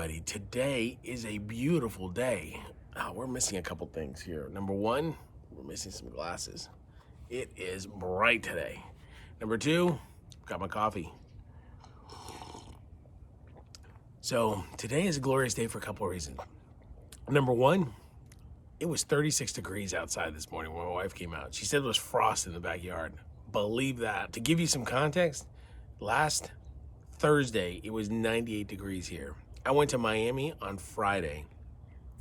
everybody. Today is a beautiful day. We're missing a couple things here. Number one, we're missing some glasses. It is bright today. Number two, got my coffee. So today is a glorious day for a couple of reasons. Number one, it was 36 degrees outside this morning when my wife came out. She said it was frost in the backyard. Believe that. To give you some context, last Thursday, it was 98 degrees here. I went to Miami on Friday.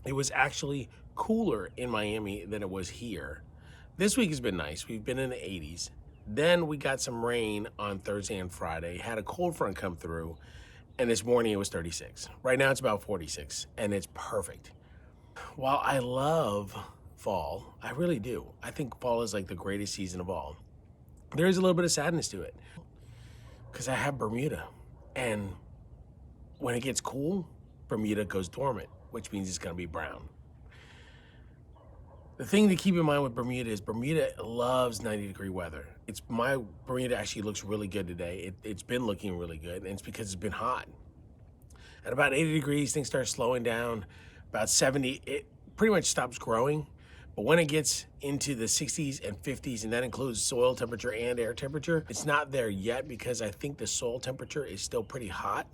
It was actually cooler in Miami than it was here. This week has been nice. We've been in the 80s. Then we got some rain on Thursday and Friday, had a cold front come through, and this morning it was 36. Right now it's about 46, and it's perfect. While I love fall, I really do. I think fall is like the greatest season of all. There is a little bit of sadness to it because I have Bermuda. And when it gets cool, Bermuda goes dormant, which means it's going to be brown. The thing to keep in mind with Bermuda is Bermuda loves 90-degree weather. My Bermuda actually looks really good today. It's been looking really good, and it's because it's been hot. At about 80 degrees, things start slowing down. About 70, it pretty much stops growing. But when it gets into the 60s and 50s, and that includes soil temperature and air temperature, it's not there yet because I think the soil temperature is still pretty hot.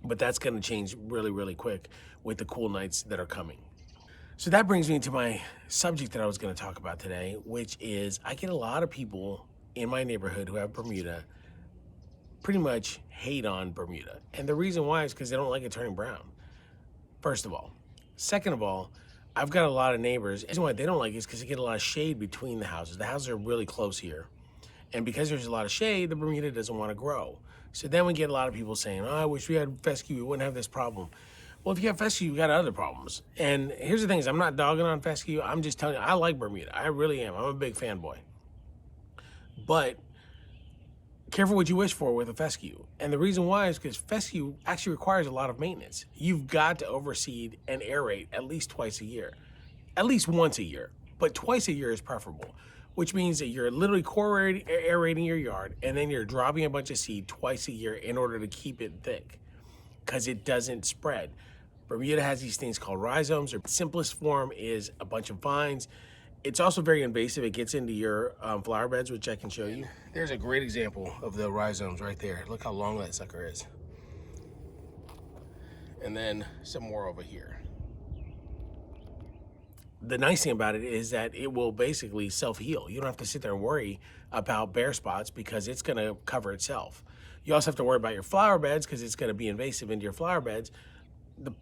But that's going to change really, really quick with the cool nights that are coming. So that brings me to my subject that I was going to talk about today, which is I get a lot of people in my neighborhood who have Bermuda pretty much hate on Bermuda. And the reason why is because they don't like it turning brown, first of all. Second of all, I've got a lot of neighbors. The reason why they don't like it is because they get a lot of shade between the houses. The houses are really close here. And because there's a lot of shade, the Bermuda doesn't want to grow. So then we get a lot of people saying, oh, I wish we had fescue, we wouldn't have this problem. Well, if you have fescue, you got other problems. And here's the thing is I'm not dogging on fescue. I'm just telling you, I like Bermuda. I really am. I'm a big fanboy. But careful what you wish for with a fescue. And the reason why is because fescue actually requires a lot of maintenance. You've got to overseed and aerate at least twice a year. At least once a year. But twice a year is preferable. Which means that you're literally core aerating your yard and then you're dropping a bunch of seed twice a year in order to keep it thick. Because it doesn't spread. Bermuda has these things called rhizomes. Or simplest form is a bunch of vines. It's also very invasive. It gets into your flower beds, which I can show you. There's a great example of the rhizomes right there. Look how long that sucker is. And then some more over here. The nice thing about it is that it will basically self-heal. You don't have to sit there and worry about bare spots because it's going to cover itself. You also have to worry about your flower beds because it's going to be invasive into your flower beds.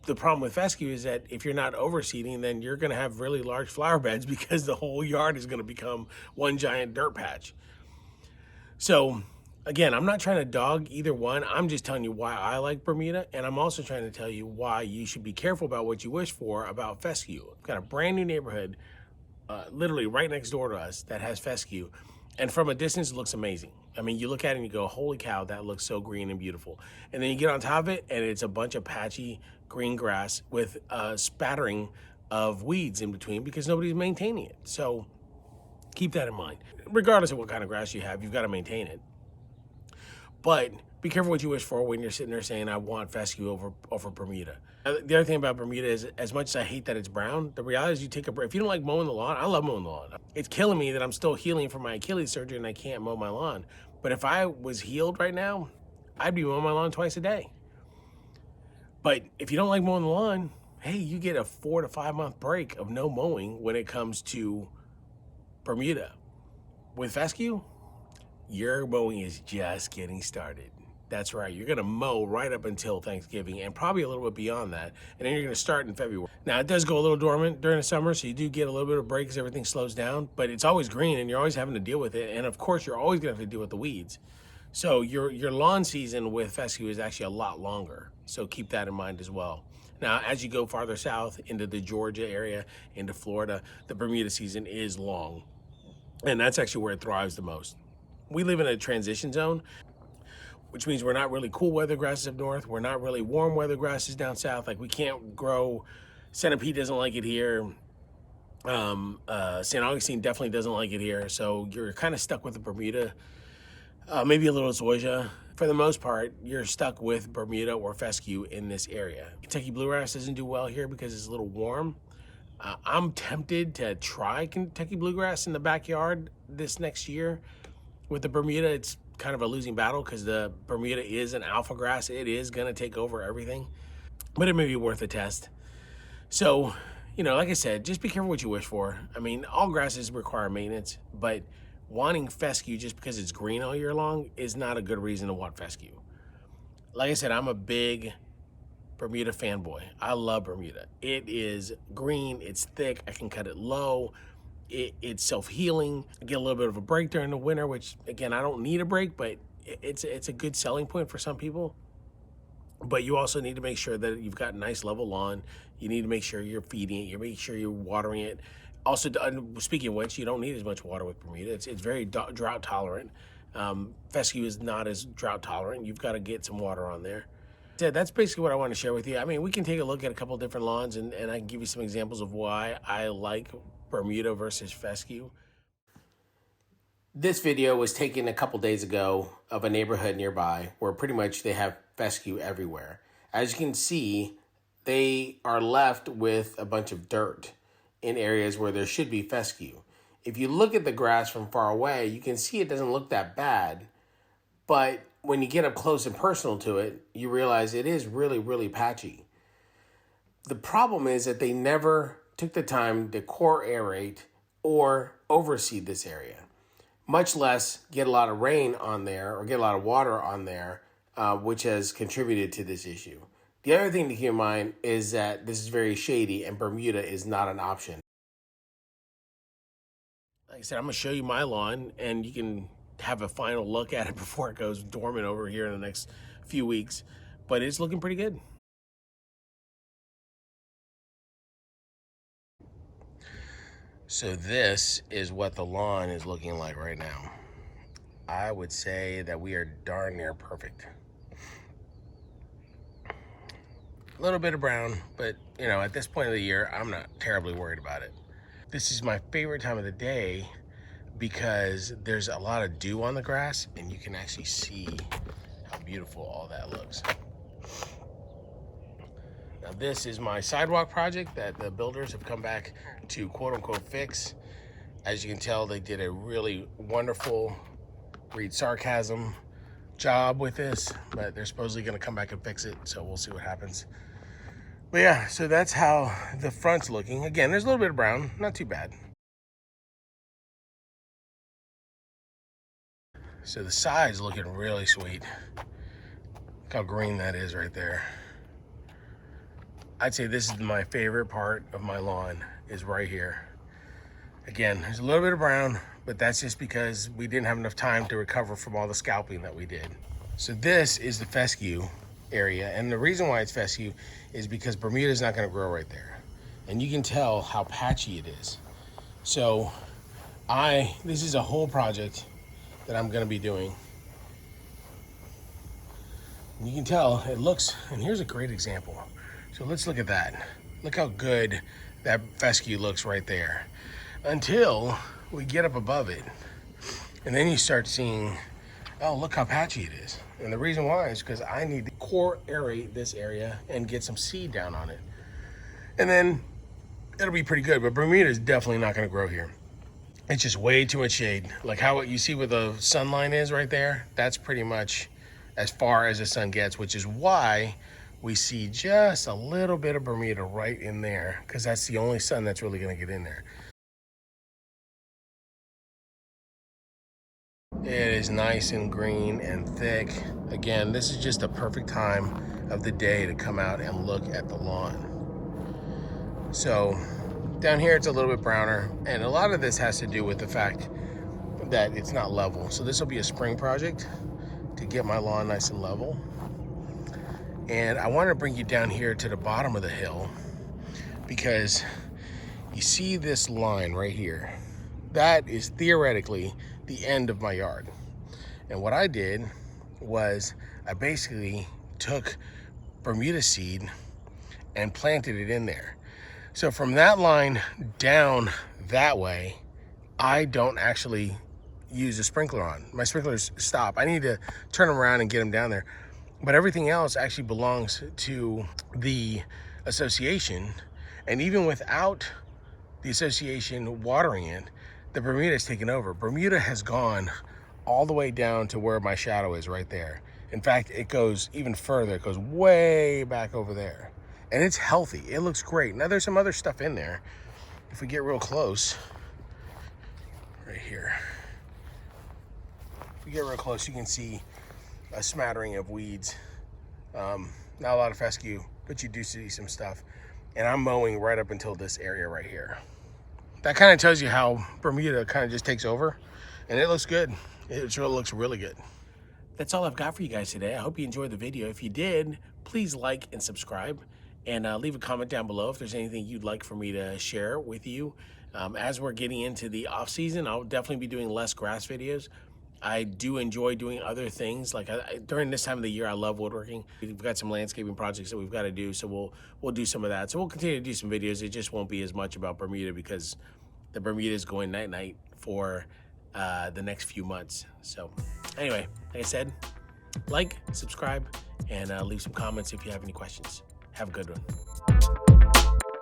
The problem with fescue is that if you're not overseeding, then you're going to have really large flower beds because the whole yard is going to become one giant dirt patch. So again, I'm not trying to dog either one. I'm just telling you why I like Bermuda, and I'm also trying to tell you why you should be careful about what you wish for about fescue. I've got a brand new neighborhood, literally right next door to us, that has fescue, and from a distance it looks amazing. I mean, you look at it and you go, holy cow, that looks so green and beautiful. And then you get on top of it, and it's a bunch of patchy green grass with a spattering of weeds in between because nobody's maintaining it. So keep that in mind. Regardless of what kind of grass you have, you've got to maintain it. But be careful what you wish for when you're sitting there saying, I want fescue over Bermuda. The other thing about Bermuda is, as much as I hate that it's brown, the reality is you take a break. If you don't like mowing the lawn, I love mowing the lawn. It's killing me that I'm still healing from my Achilles surgery and I can't mow my lawn. But if I was healed right now, I'd be mowing my lawn twice a day. But if you don't like mowing the lawn, hey, you get a 4 to 5 month break of no mowing when it comes to Bermuda. With fescue, your mowing is just getting started. That's right. You're going to mow right up until Thanksgiving and probably a little bit beyond that. And then you're going to start in February. Now, it does go a little dormant during the summer, so you do get a little bit of break as everything slows down. But it's always green, and you're always having to deal with it. And, of course, you're always going to have to deal with the weeds. So your lawn season with fescue is actually a lot longer. So keep that in mind as well. Now, as you go farther south into the Georgia area, into Florida, the Bermuda season is long. And that's actually where it thrives the most. We live in a transition zone, which means we're not really cool weather grasses up north. We're not really warm weather grasses down south. Like we can't grow, centipede doesn't like it here. St. Augustine definitely doesn't like it here. So you're kind of stuck with the Bermuda, maybe a little zoysia. For the most part, you're stuck with Bermuda or fescue in this area. Kentucky bluegrass doesn't do well here because it's a little warm. I'm tempted to try Kentucky bluegrass in the backyard this next year. With the Bermuda, it's kind of a losing battle because the Bermuda is an alpha grass. It is going to take over everything, but it may be worth a test. So, like I said, just be careful what you wish for. I mean, all grasses require maintenance, but wanting fescue just because it's green all year long is not a good reason to want fescue. Like I said, I'm a big Bermuda fanboy. I love Bermuda. It is green, it's thick, I can cut it low, it's self-healing. I get a little bit of a break during the winter, which again, I don't need a break, but it's a good selling point for some people. But you also need to make sure that you've got nice level lawn. You need to make sure you're feeding it, you make sure you're watering it. Also, speaking of which, you don't need as much water with Bermuda. It's very drought tolerant. Fescue is not as drought tolerant. You've got to get some water on there. Yeah, that's basically what I want to share with you. I mean, we can take a look at a couple different lawns and I can give you some examples of why I like Bermuda versus fescue. This video was taken a couple days ago of a neighborhood nearby where pretty much they have fescue everywhere. As you can see, they are left with a bunch of dirt in areas where there should be fescue. If you look at the grass from far away, you can see it doesn't look that bad, but when you get up close and personal to it, you realize it is really, really patchy. The problem is that they never took the time to core aerate or overseed this area, much less get a lot of rain on there or get a lot of water on there, which has contributed to this issue. The other thing to keep in mind is that this is very shady and Bermuda is not an option. Like I said, I'm going to show you my lawn and you can have a final look at it before it goes dormant over here in the next few weeks, but it's looking pretty good. So this is what the lawn is looking like right now. I would say that we are darn near perfect. A little bit of brown, but at this point of the year, I'm not terribly worried about it. This is my favorite time of the day because there's a lot of dew on the grass and you can actually see how beautiful all that looks. Now this is my sidewalk project that the builders have come back to quote unquote fix. As you can tell, they did a really wonderful, read sarcasm, job with this, but they're supposedly gonna come back and fix it, so we'll see what happens. But yeah, so that's how the front's looking. Again, there's a little bit of brown, not too bad. So the side's looking really sweet. Look how green that is right there. I'd say this is my favorite part of my lawn, is right here. Again, there's a little bit of brown, but that's just because we didn't have enough time to recover from all the scalping that we did. So this is the fescue area, and the reason why it's fescue is because Bermuda is not going to grow right there. And you can tell how patchy it is. So this is a whole project that I'm going to be doing. And you can tell it looks, and here's a great example. So let's look at that. Look how good that fescue looks right there. Until we get up above it. And then you start seeing, oh, look how patchy it is. And the reason why is because I need to core aerate this area and get some seed down on it. And then it'll be pretty good, but Bermuda is definitely not gonna grow here. It's just way too much shade. Like how you see where the sun line is right there, that's pretty much as far as the sun gets, which is why we see just a little bit of Bermuda right in there, because that's the only sun that's really gonna get in there. It is nice and green and thick. Again, this is just a perfect time of the day to come out and look at the lawn. So down here, it's a little bit browner, and a lot of this has to do with the fact that it's not level. So this will be a spring project to get my lawn nice and level. And I want to bring you down here to the bottom of the hill because you see this line right here. That is theoretically the end of my yard. And what I did was I basically took Bermuda seed and planted it in there. So from that line down that way, I don't actually use a sprinkler on. My sprinklers stop. I need to turn them around and get them down there. But everything else actually belongs to the association. And even without the association watering it, the Bermuda has taken over. Bermuda has gone all the way down to where my shadow is right there. In fact, it goes even further. It goes way back over there. And it's healthy. It looks great. Now there's some other stuff in there. If we get real close, right here. If we get real close, you can see a smattering of weeds. Not a lot of fescue, but you do see some stuff. And I'm mowing right up until this area right here. That kind of tells you how Bermuda kind of just takes over, and it looks good. It looks really good. That's all I've got for you guys today. I hope you enjoyed the video. If you did, please like and subscribe, and leave a comment down below if there's anything you'd like for me to share with you. As we're getting into the off season, I'll definitely be doing less grass videos. I do enjoy doing other things. Like during this time of the year, I love woodworking. We've got some landscaping projects that we've got to do, so we'll do some of that. So we'll continue to do some videos. It just won't be as much about Bermuda because the Bermuda is going night-night for the next few months. So anyway, like I said, like, subscribe, and leave some comments if you have any questions. Have a good one.